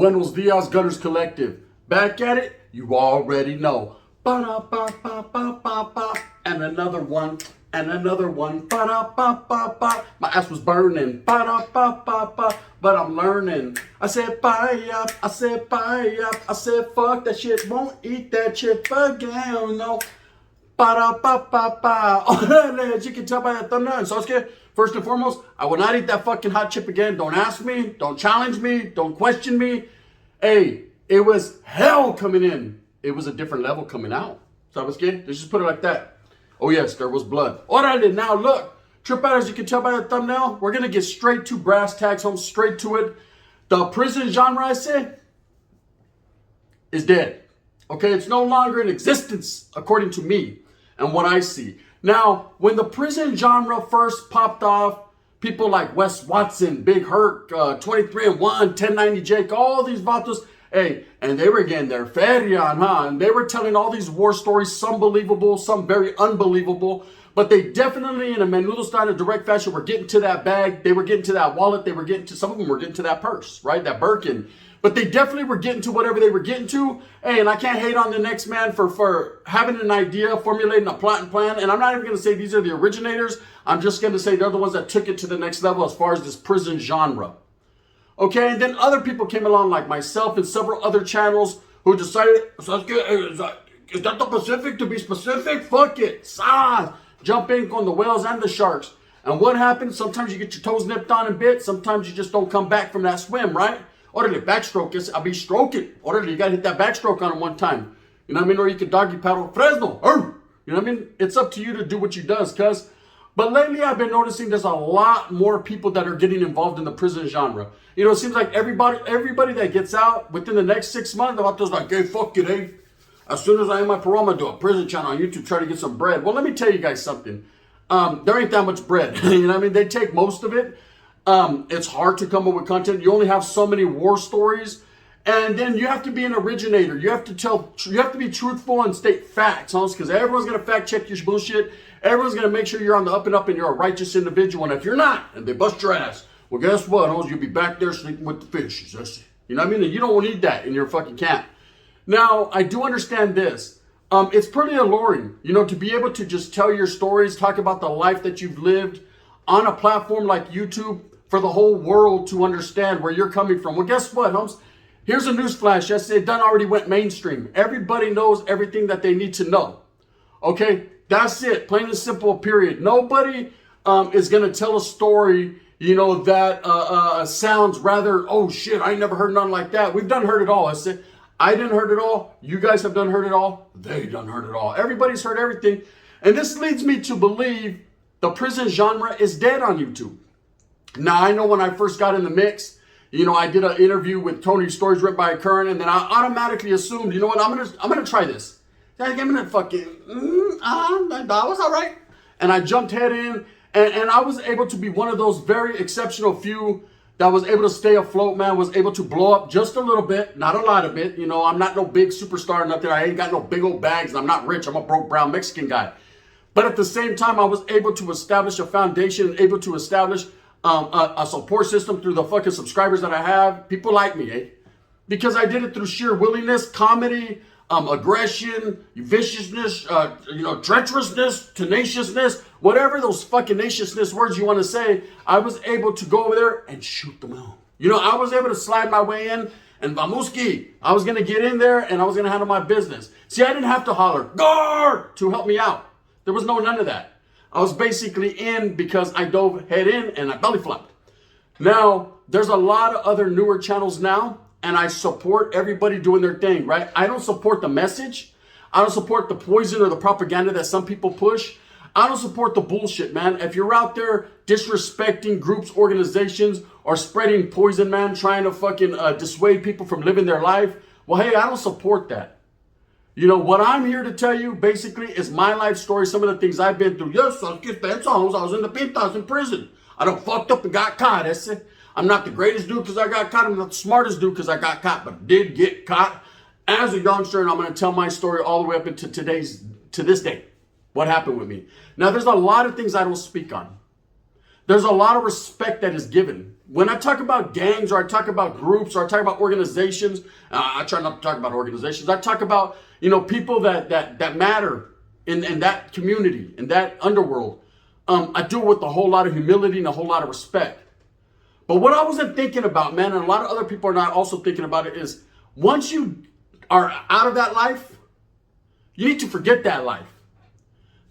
Buenos Dias Gunners Collective. Back at it, you already know. Ba-da-ba-ba-ba-ba-ba. And another one, and another one. Ba-da-ba-ba-ba. My ass was burning. Ba-da-ba-ba-ba. But I'm learning. I said, bye up. I said, bye up. I said, fuck that shit. Won't eat that shit again. No. Ba-da-ba-ba-ba. As you can tell by that thumbnail. And Sasuke, first and foremost, I will not eat that fucking hot chip again. Don't ask me. Don't challenge me. Don't question me. Hey, it was hell coming in. It was a different level coming out. Sasuke, let's just put it like that. Oh yes, there was blood. Alrighty, now look. Trip out, as you can tell by the thumbnail, we're going to get straight to brass tacks, home straight to it. The prison genre, I say, is dead. Okay, it's no longer in existence, according to me and what I see. Now, when the prison genre first popped off, people like Wes Watson, Big Herc, 23andOne, 1090 Jake, all these vatos, hey, and they were getting their feria on, huh? And they were telling all these war stories, some believable, some very unbelievable, but they definitely, in a menudo style, of direct fashion, were getting to that bag, they were getting to that wallet, they were getting to, some of them were getting to that purse, right? That Birkin. But they definitely were getting to whatever they were getting to. Hey, and I can't hate on the next man for having an idea, formulating a plot and plan. And I'm not even going to say these are the originators. I'm just going to say they're the ones that took it to the next level as far as this prison genre. Okay, and then other people came along like myself and several other channels who decided, is that the Pacific to be specific? Fuck it. Jump in on the whales and the sharks. And what happens? Sometimes you get your toes nipped on and bit. Sometimes you just don't come back from that swim, right? Orderly, backstroke. I'll be stroking. Orderly, you got to hit that backstroke on him one time. You know what I mean? Or you can doggy paddle. Fresno. You know what I mean? It's up to you to do what you does, cuz. But lately, I've been noticing there's a lot more people that are getting involved in the prison genre. You know, it seems like everybody that gets out within the next 6 months, about those like, hey, fuck it, hey. As soon as I am my parole, I'm going to do a prison channel on YouTube, try to get some bread. Well, let me tell you guys something. There ain't that much bread. You know what I mean? They take most of it. It's hard to come up with content. You only have so many war stories. And then you have to be an originator. You have to be truthful and state facts, because everyone's going to fact check your bullshit. Everyone's going to make sure you're on the up and up and you're a righteous individual. And if you're not, and they bust your ass, well, guess what, hoes? You'll be back there sleeping with the fishes. That's it. You know what I mean? And you don't need that in your fucking camp. Now, I do understand this. It's pretty alluring, you know, to be able to just tell your stories, talk about the life that you've lived on a platform like YouTube for the whole world to understand where you're coming from. Well, guess what, homes? Here's a news flash. It done already went mainstream. Everybody knows everything that they need to know. Okay, that's it. Plain and simple, period. Nobody is going to tell a story, you know, that sounds rather, oh shit, I never heard none like that. We've done heard it all. I didn't heard it all. You guys have done heard it all. They done heard it all. Everybody's heard everything. And this leads me to believe the prison genre is dead on YouTube. Now, I know when I first got in the mix, you know, I did an interview with Tony Stories written by a current, and then I automatically assumed, you know what, I'm gonna try this. I'm gonna fucking, that was all right. And I jumped head in, and I was able to be one of those very exceptional few that was able to stay afloat, man, was able to blow up just a little bit, not a lot of it. You know, I'm not no big superstar or nothing. I ain't got no big old bags, and I'm not rich. I'm a broke brown Mexican guy. But at the same time, I was able to establish a foundation, able to establish a support system through the fucking subscribers that I have. People like me, eh? Because I did it through sheer willingness, comedy, aggression, viciousness, you know, treacherousness, tenaciousness, whatever those fucking naciousness words you want to say, I was able to go over there and shoot them out. You know, I was able to slide my way in, and Vamuski, I was going to get in there and I was going to handle my business. See, I didn't have to holler, guard, to help me out. There was none of that. I was basically in because I dove head in and I belly flopped. Now, there's a lot of other newer channels now, and I support everybody doing their thing, right? I don't support the message. I don't support the poison or the propaganda that some people push. I don't support the bullshit, man. If you're out there disrespecting groups, organizations, or spreading poison, man, trying to fucking dissuade people from living their life, well, hey, I don't support that. You know, what I'm here to tell you, basically, is my life story, some of the things I've been through. Yes, I was in the Pintas in prison. I done fucked up and got caught, that's it. I'm not the greatest dude because I got caught. I'm not the smartest dude because I got caught, but I did get caught as a youngster, and I'm going to tell my story all the way up into to this day. What happened with me. Now, there's a lot of things I don't speak on. There's a lot of respect that is given. When I talk about gangs, or I talk about groups, or I talk about organizations, I try not to talk about organizations. I talk about, people that matter in that community, in that underworld. I do it with a whole lot of humility and a whole lot of respect. But what I wasn't thinking about, man, and a lot of other people are not also thinking about it, is once you are out of that life, you need to forget that life.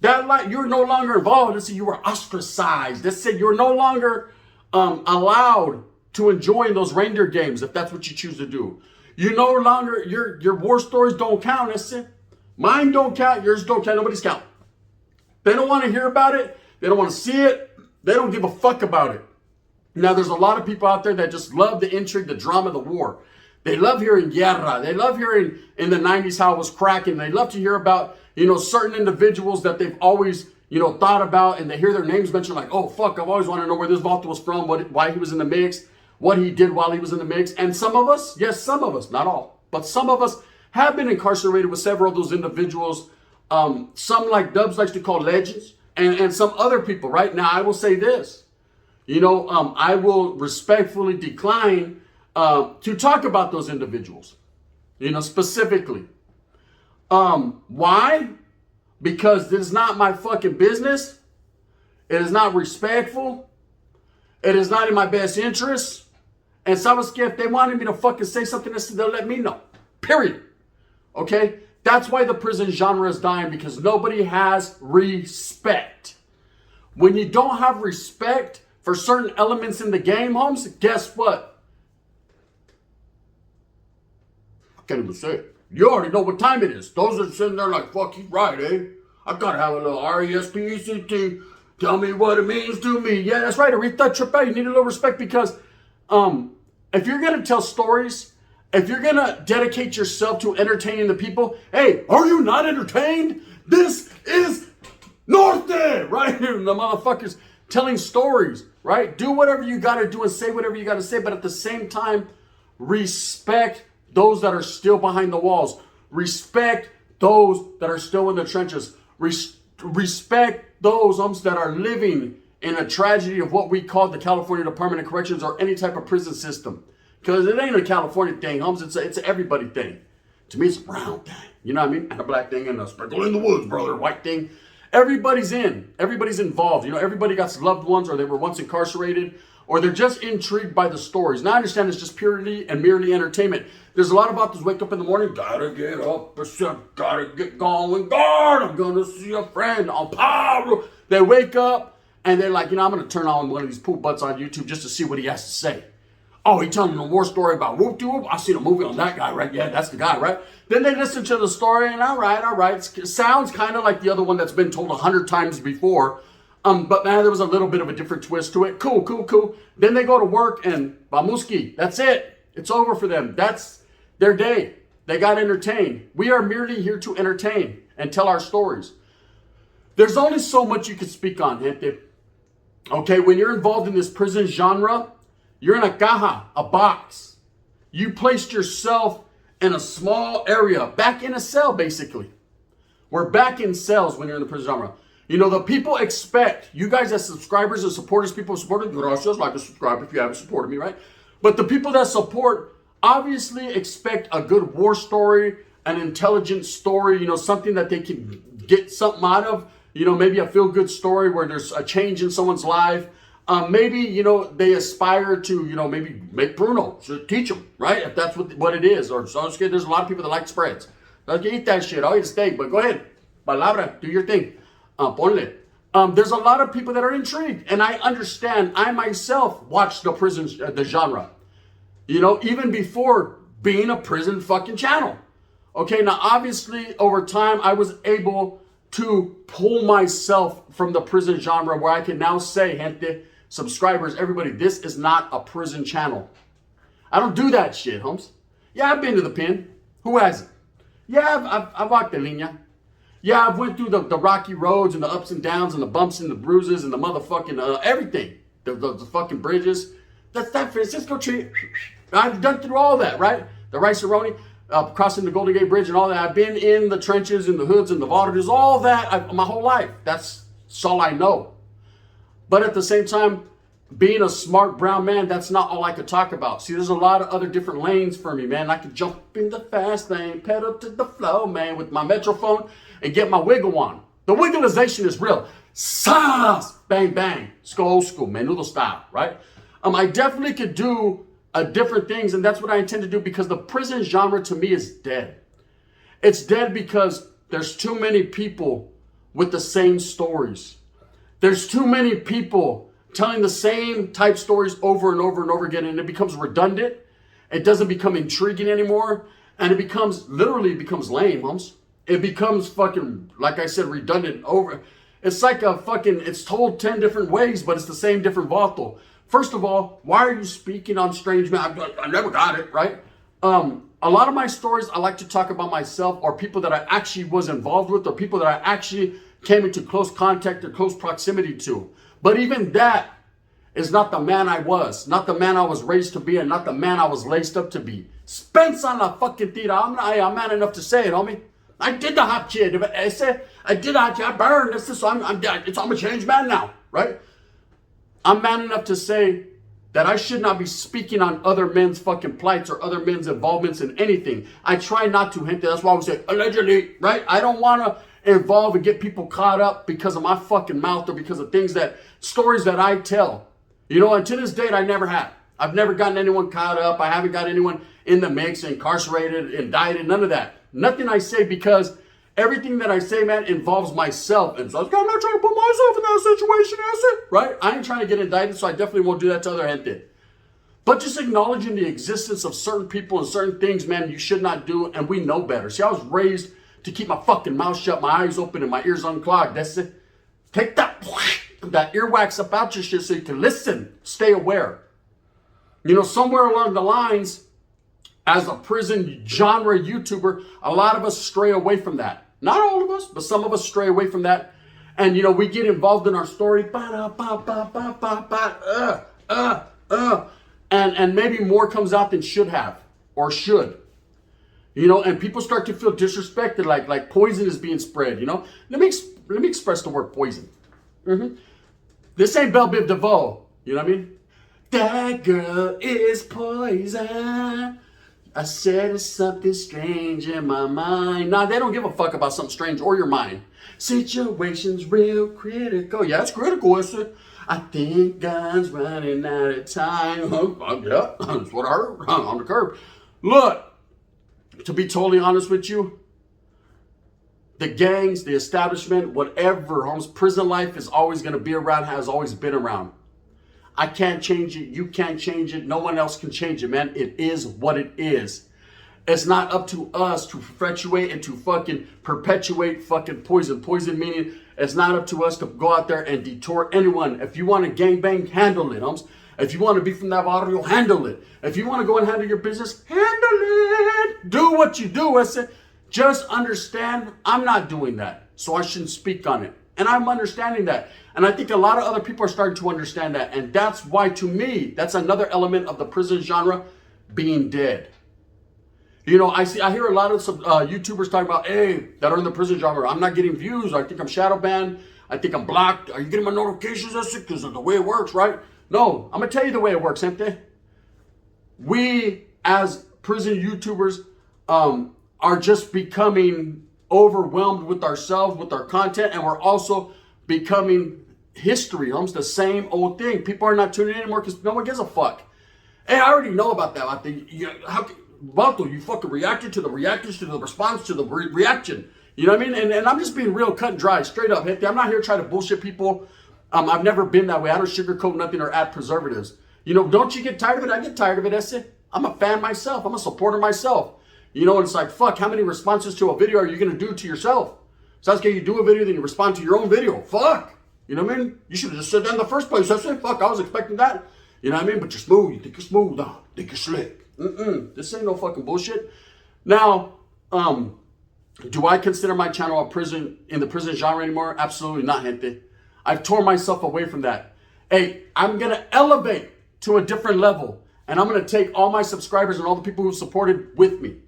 That life, you're no longer involved. Let's say you were ostracized. Let's say you're no longer allowed to enjoy those reindeer games, if that's what you choose to do. You no longer, your war stories don't count. That's it. Mine don't count. Yours don't count. Nobody's count. They don't want to hear about it. They don't want to see it. They don't give a fuck about it. Now, there's a lot of people out there that just love the intrigue, the drama, the war. They love hearing guerra. They love hearing in the 90s how it was cracking. They love to hear about, certain individuals that they've always, thought about, and they hear their names mentioned like, oh, fuck, I've always wanted to know where this Vato was from, why he was in the mix, what he did while he was in the mix. And some of us, yes, some of us, not all, but some of us have been incarcerated with several of those individuals. Some like Dubs likes to call legends, and some other people. Right now, I will say this. I will respectfully decline to talk about those individuals, specifically. Why? Because this is not my fucking business. It is not respectful. It is not in my best interest. And Sabasky, if they wanted me to fucking say something, they'll let me know. Period. Okay? That's why the prison genre is dying, because nobody has respect. When you don't have respect for certain elements in the game, Holmes, guess what? I can't even say it. You already know what time it is. Those are sitting there like, fuck, he's right, eh? I gotta have a little R-E-S-P-E-C-T. Tell me what it means to me. Yeah, that's right, Aretha, trip out. You need a little respect, because if you're gonna tell stories, if you're gonna dedicate yourself to entertaining the people, hey, are you not entertained? This is Norte, right? The motherfuckers telling stories, right? Do whatever you gotta do and say whatever you gotta say, but at the same time, respect those that are still behind the walls. Respect those that are still in the trenches. Respect those that are living in a tragedy of what we call the California Department of Corrections, or any type of prison system. Because it ain't a California thing, Holmes. It's an everybody thing. To me, it's a brown thing. You know what I mean? And a black thing, and a sprinkle in the woods, brother. White thing. Everybody's in. Everybody's involved. Everybody got loved ones, or they were once incarcerated, or they're just intrigued by the stories. Now, I understand it's just purely and merely entertainment. There's a lot of Vatos wake up in the morning, gotta get up, gotta get going, God, I'm gonna see a friend on Pablo. They wake up, and they're like, I'm gonna turn on one of these poop butts on YouTube just to see what he has to say. Oh, he telling a war story about whoop de whoop. I seen a movie on that guy, right? Yeah, that's the guy, right? Then they listen to the story, and all right. It sounds kind of like the other one that's been told 100 times before. But man, there was a little bit of a different twist to it. Cool. Then they go to work, and Bamuski, that's it. It's over for them. That's their day. They got entertained. We are merely here to entertain and tell our stories. There's only so much you can speak on, gente. Okay, when you're involved in this prison genre, you're in a caja, a box. You placed yourself in a small area, back in a cell, basically. We're back in cells when you're in the prison genre. The people expect, you guys as subscribers and supporters, people who supported, gracias, like and subscribe if you haven't supported me, right? But the people that support obviously expect a good war story, an intelligent story, something that they can get something out of, maybe a feel-good story where there's a change in someone's life. Maybe, they aspire to, maybe make Bruno, so teach them, right? If that's what it is. Or so there's a lot of people that like spreads. Let's eat that shit. I'll eat a steak, but go ahead. Palabra, do your thing. Ponle. There's a lot of people that are intrigued. And I understand. I myself watched the genre. Even before being a prison fucking channel. Okay, now obviously over time I was able to pull myself from the prison genre, where I can now say, gente, subscribers, everybody, this is not a prison channel. I don't do that shit, Holmes. Yeah, I've been to the pen. Who hasn't? Yeah, I've walked the linea. Yeah, I've went through the rocky roads and the ups and downs and the bumps and the bruises and the motherfucking everything. The fucking bridges. That's that Francisco tree. I've done through all that, right? The Rice-A-Roni, crossing the Golden Gate Bridge and all that. I've been in the trenches and the hoods and the voltages, all that my whole life. That's all I know. But at the same time, being a smart brown man, that's not all I could talk about. See, there's a lot of other different lanes for me, man. I could jump in the fast lane, pedal to the flow, man, with my Metrophone and get my wiggle on. The wiggleization is real. Sas! Bang, bang. Let's go old school, man. Noodle style, right? I definitely could do different things, and that's what I intend to do, because the prison genre to me is dead. It's dead because there's too many people with the same stories. There's too many people telling the same type stories over and over and over again, and it becomes redundant. It doesn't become intriguing anymore, and it becomes lame, homes. It becomes fucking, like I said, redundant over. It's like it's told 10 different ways, but it's the same different vato. First of all, why are you speaking on strange men? I never got it, right? A lot of my stories, I like to talk about myself or people that I actually was involved with or people that I actually came into close contact or close proximity to. But even that is not the man I was, not the man I was raised to be, and not the man I was laced up to be. Spence on la fucking tira. I'm man enough to say it, homie. I did the hot shit. I did the hot shit. I burned. I'm a changed man now, right? I'm man enough to say that I should not be speaking on other men's fucking plights or other men's involvements in anything. I try not to, gente. That's why I would say, allegedly, right? I don't want to involve and get people caught up because of my fucking mouth or because of stories that I tell. You know, and to this date, I never have. I've never gotten anyone caught up. I haven't got anyone in the mix, incarcerated, indicted, none of that. Nothing I say, because everything that I say, man, involves myself. And so I'm not trying to put myself in that situation, right? I ain't trying to get indicted, so I definitely won't do that to other gente. But just acknowledging the existence of certain people and certain things, man, you should not do, and we know better. See, I was raised to keep my fucking mouth shut, my eyes open, and my ears unclogged. That's it. Take that earwax up out your shit so you can listen. Stay aware. You know, somewhere along the lines, as a prison genre YouTuber, a lot of us stray away from that. Not all of us, but some of us stray away from that. And, you know, we get involved in our story. And maybe more comes out than should have or should. You know, and people start to feel disrespected, like poison is being spread, you know. Let me express the word poison. This ain't Belle Biv DeVoe, you know what I mean? That girl is poison. I said it's something strange in my mind. Nah, they don't give a fuck about something strange or your mind. Situation's real critical. Yeah, it's critical, isn't it? I think God's running out of time. Yeah, that's what I heard on the curb. Look, to be totally honest with you, the gangs, the establishment, whatever, Holmes, prison life is always going to be around, has always been around. I can't change it. You can't change it. No one else can change it, man. It is what it is. It's not up to us to perpetuate and to fucking perpetuate fucking poison. Poison meaning it's not up to us to go out there and detour anyone. If you want to gangbang, handle it, Holmes. If you want to be from that barrio, handle it. If you want to go and handle your business, handle it. Do what you do. I said, just understand I'm not doing that. So I shouldn't speak on it. And I'm understanding that. And I think a lot of other people are starting to understand that. And that's why, to me, that's another element of the prison genre being dead. You know, I hear a lot of some YouTubers talking about, hey, that are in the prison genre, I'm not getting views. I think I'm shadow banned. I think I'm blocked. Are you getting my notifications? That's it, because of the way it works, right? No, I'm going to tell you the way it works, gente. We, as prison YouTubers, are just becoming overwhelmed with ourselves, with our content, and we're also becoming history, almost the same old thing. People are not tuning in anymore because no one gives a fuck. Hey, I already know about that. You fucking reacted to the reactors, to the response, to the reaction. You know what I mean? And I'm just being real cut and dry, straight up. I'm not here trying to bullshit people. I've never been that way. I don't sugarcoat nothing or add preservatives. You know, don't you get tired of it? I get tired of it, Esse. I'm a fan myself. I'm a supporter myself. You know, and it's like, fuck, how many responses to a video are you going to do to yourself? Sasuke, you do a video, then you respond to your own video. Fuck. You know what I mean? You should have just said that in the first place. That's it. Fuck, I was expecting that. You know what I mean? But you're smooth. You think you're smooth. No, think you're slick. This ain't no fucking bullshit. Now, do I consider my channel in the prison genre anymore? Absolutely not, gente. I've torn myself away from that. Hey, I'm going to elevate to a different level. And I'm going to take all my subscribers and all the people who supported with me.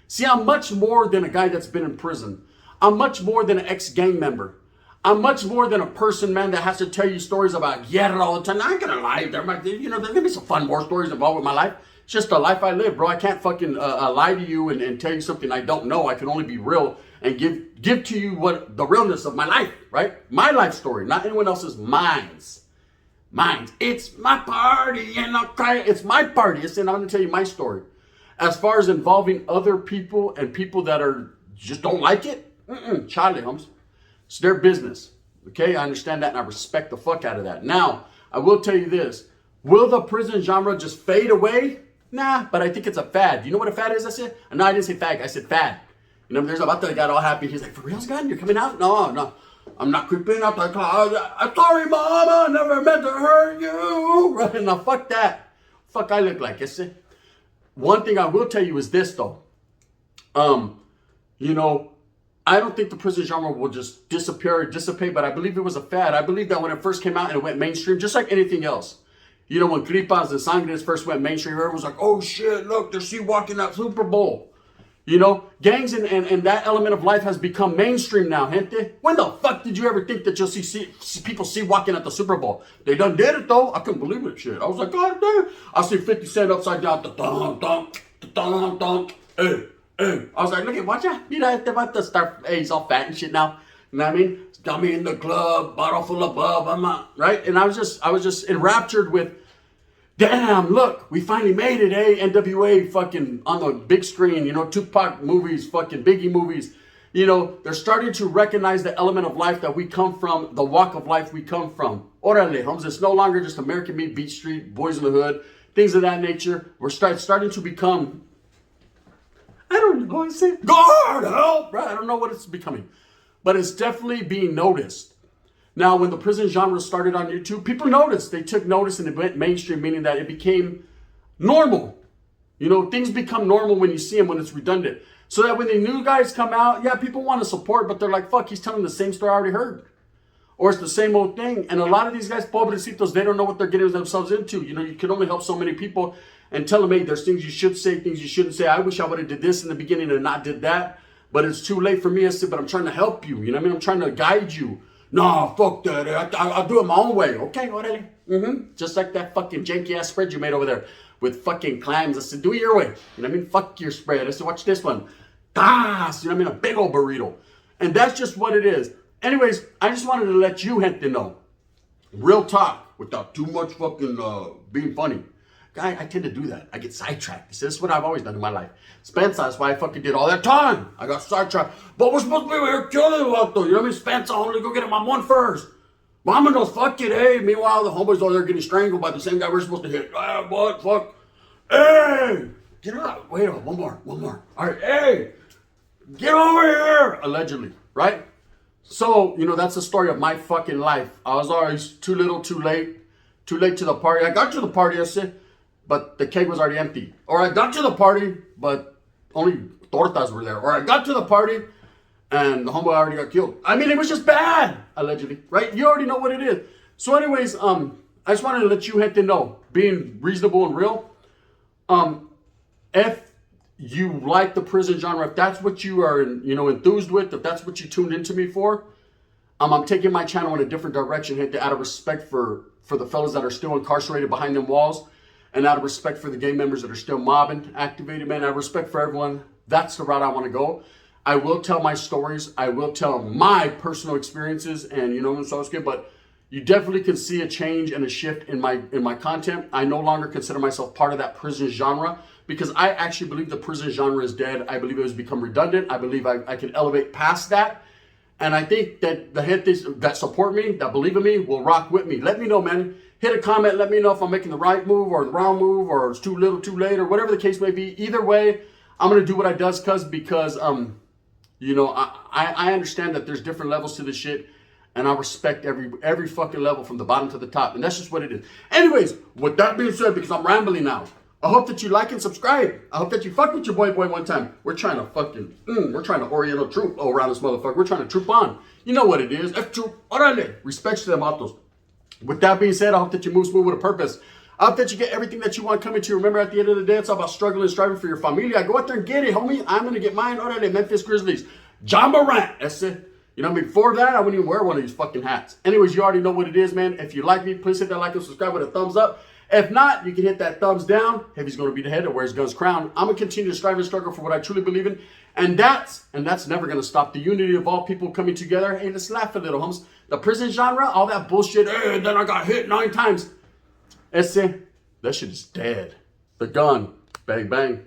See, I'm much more than a guy that's been in prison. I'm much more than an ex-gang member. I'm much more than a person, man, that has to tell you stories about guerra all the time. I ain't gonna lie. There's gonna be some fun war stories involved with my life. It's just the life I live, bro. I can't fucking lie to you and tell you something I don't know. I can only be real and give to you what the realness of my life, right? My life story, not anyone else's minds. It's my party and I'll cry. It's my party. I'm gonna tell you my story. As far as involving other people and people that are just don't like it, Charlie Holmes. It's their business. Okay, I understand that and I respect the fuck out of that. Now, I will tell you this. Will the prison genre just fade away? Nah, but I think it's a fad. You know what a fad is, I said? No, I didn't say fag, I said fad. You know, there's a guy got all happy. He's like, for real, Scott? You're coming out? No. I'm not creeping out the closet. I'm sorry, Mama. I never meant to hurt you. Right? Now, fuck that. Fuck I look like, I said. One thing I will tell you is this, though. You know, I don't think the prison genre will just disappear or dissipate, but I believe it was a fad. I believe that when it first came out and it went mainstream, just like anything else. You know, when Gripas and Sangres first went mainstream, everyone was like, oh shit, look, they're walking that Super Bowl. You know, gangs and that element of life has become mainstream now, gente. When the fuck did you ever think that you'll see people walking at the Super Bowl? They done did it though. I couldn't believe it, shit. I was like, God damn. I see 50 Cent upside down, da-dunk. Hey. I was like, look at, watch out. You know, they're about to start, hey, he's all fat and shit now. You know what I mean? Got me in the club, bottle full of bub, I'm out, right? And I was just enraptured with, damn, look, we finally made it, NWA fucking on the big screen, you know, Tupac movies, fucking Biggie movies. You know, they're starting to recognize the element of life that we come from, the walk of life we come from. Orale, Holmes, it's no longer just American Meat, Beach Street, Boys in the Hood, things of that nature. We're starting to become, I don't know, I say, God help, right? I don't know what it's becoming, but it's definitely being noticed. Now, when the prison genre started on YouTube, people noticed. They took notice and it went mainstream, meaning that it became normal. You know, things become normal when you see them, when it's redundant. So that when the new guys come out, yeah, people want to support, but they're like, fuck, he's telling the same story I already heard. Or it's the same old thing. And a lot of these guys, pobrecitos, they don't know what they're getting themselves into. You know, you can only help so many people and tell them, hey, there's things you should say, things you shouldn't say. I wish I would have did this in the beginning and not did that. But it's too late for me. I said, but I'm trying to help you. You know what I mean? I'm trying to guide you. No, fuck that. I'll do it my own way. Okay, whatever. Just like that fucking janky ass spread you made over there with fucking clams. I said, do it your way. You know what I mean? Fuck your spread. I said, watch this one. Das. You know what I mean? A big old burrito. And that's just what it is. Anyways, I just wanted to let you gente know. Real talk without too much fucking being funny. Guy, I tend to do that. I get sidetracked. This is what I've always done in my life. Spencer, that's why I fucking did all that time. I got sidetracked. But we're supposed to be here killing what though? You know what I mean? Spencer, I'm gonna go get him on one first. Mama knows, fuck it, hey. Meanwhile, the homeboys over there getting strangled by the same guy we're supposed to hit. Ah, what? Fuck. Hey! Get out. Wait, one more. All right, hey! Get over here! Allegedly, right? So, you know, that's the story of my fucking life. I was always too little, too late. Too late to the party. I got to the party, I said, but the keg was already empty. Or I got to the party, but only tortas were there. Or I got to the party, and the homeboy already got killed. I mean, it was just bad, allegedly, right? You already know what it is. So anyways, I just wanted to let you gente know, being reasonable and real, if you like the prison genre, if that's what you are, you know, enthused with, if that's what you tuned into me for, I'm taking my channel in a different direction, gente, out of respect for the fellas that are still incarcerated behind them walls, and out of respect for the gang members that are still mobbing, activated, man, out of respect for everyone, that's the route I want to go. I will tell my stories. I will tell my personal experiences, and you know, but you definitely can see a change and a shift in my content. I no longer consider myself part of that prison genre because I actually believe the prison genre is dead. I believe it has become redundant. I believe I can elevate past that. And I think that the gentes that support me, that believe in me, will rock with me. Let me know, man. Hit a comment. Let me know if I'm making the right move or the wrong move or it's too little, too late, or whatever the case may be. Either way, I'm going to do what I does because you know, I understand that there's different levels to this shit. And I respect every fucking level from the bottom to the top. And that's just what it is. Anyways, with that being said, because I'm rambling now, I hope that you like and subscribe. I hope that you fuck with your boy one time. We're trying to fucking, we're trying to Oriental troop around this motherfucker. We're trying to troop on. You know what it is. F-troop, orale. Respect to them autos. With that being said, I hope that you move smooth with a purpose. I hope that you get everything that you want coming to you. Remember, at the end of the day, it's all about struggling and striving for your familia. Go out there and get it, homie. I'm going to get mine. Orale, Memphis Grizzlies. John Morant. That's it. You know, before that, I wouldn't even wear one of these fucking hats. Anyways, you already know what it is, man. If you like me, please hit that like and subscribe with a thumbs up. If not, you can hit that thumbs down. Heavy's going to be the head that wears guns crown. I'm going to continue to strive and struggle for what I truly believe in. And that's never going to stop the unity of all people coming together. Hey, let's laugh a little, homes. The prison genre, all that bullshit. Hey, then I got hit 9 times. That shit is dead. The gun, bang, bang.